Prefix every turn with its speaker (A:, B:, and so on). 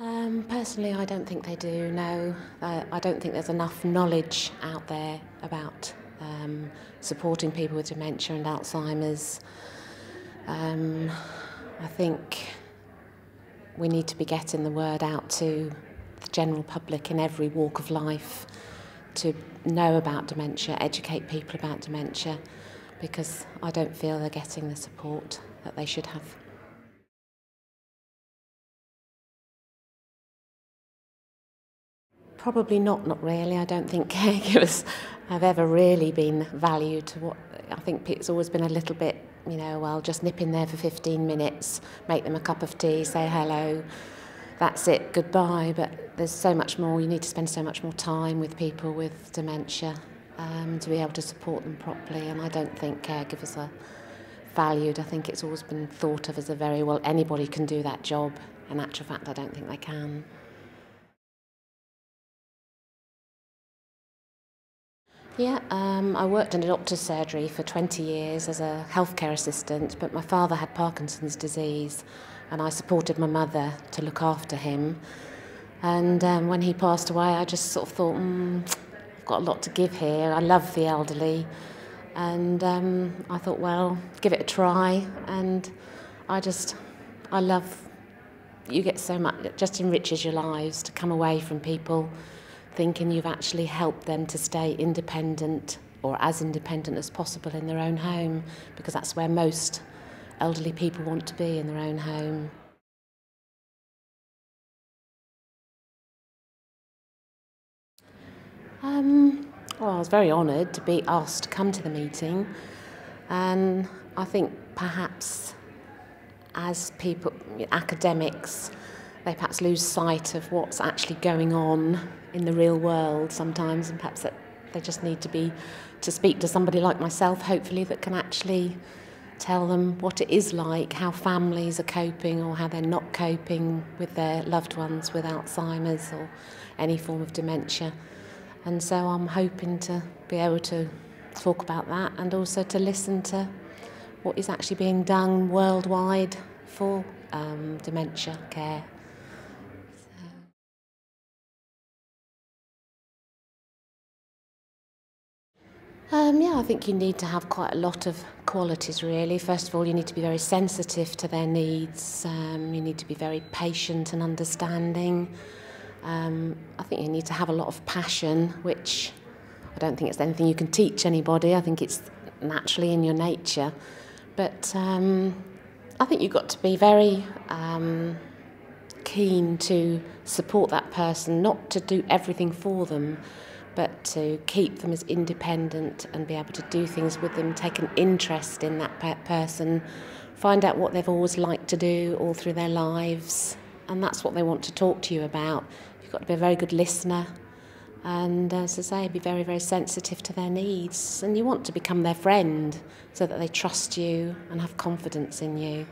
A: Personally, I don't think they do, no. I don't think there's enough knowledge out there about supporting people with dementia and Alzheimer's. I think we need to be getting the word out to the general public in every walk of life to know about dementia, educate people about dementia, because I don't feel they're getting the support that they should have. Probably not really. I don't think caregivers have ever really been valued to what I think it's always been a little bit, well, just nip in there for 15 minutes, make them a cup of tea, say hello, that's it, goodbye. But there's so much more. You need to spend so much more time with people with dementia to be able to support them properly, and I don't think caregivers are valued. I think it's always been thought of as anybody can do that job. In actual fact, I don't think they can. Yeah, I worked in a doctor's surgery for 20 years as a healthcare assistant, but my father had Parkinson's disease and I supported my mother to look after him. And when he passed away, I just sort of thought, I've got a lot to give here. I love the elderly. And I thought, well, give it a try. And I love, you get so much, it just enriches your lives to come away from people thinking you've actually helped them to stay independent or as independent as possible in their own home, because that's where most elderly people want to be, in their own home. Well, I was very honoured to be asked to come to the meeting, and I think perhaps as people, academics, they perhaps lose sight of what's actually going on in the real world sometimes, and perhaps that they just need to speak to somebody like myself, hopefully, that can actually tell them what it is like, how families are coping or how they're not coping with their loved ones with Alzheimer's or any form of dementia. And so I'm hoping to be able to talk about that, and also to listen to what is actually being done worldwide for dementia care. Yeah, I think you need to have quite a lot of qualities, really. First of all, you need to be very sensitive to their needs. You need to be very patient and understanding. I think you need to have a lot of passion, which I don't think it's anything you can teach anybody. I think it's naturally in your nature. But I think you've got to be very keen to support that person, not to do everything for them, but to keep them as independent and be able to do things with them, take an interest in that person, find out what they've always liked to do all through their lives, and that's what they want to talk to you about. You've got to be a very good listener and, as I say, be very, very sensitive to their needs, and you want to become their friend so that they trust you and have confidence in you.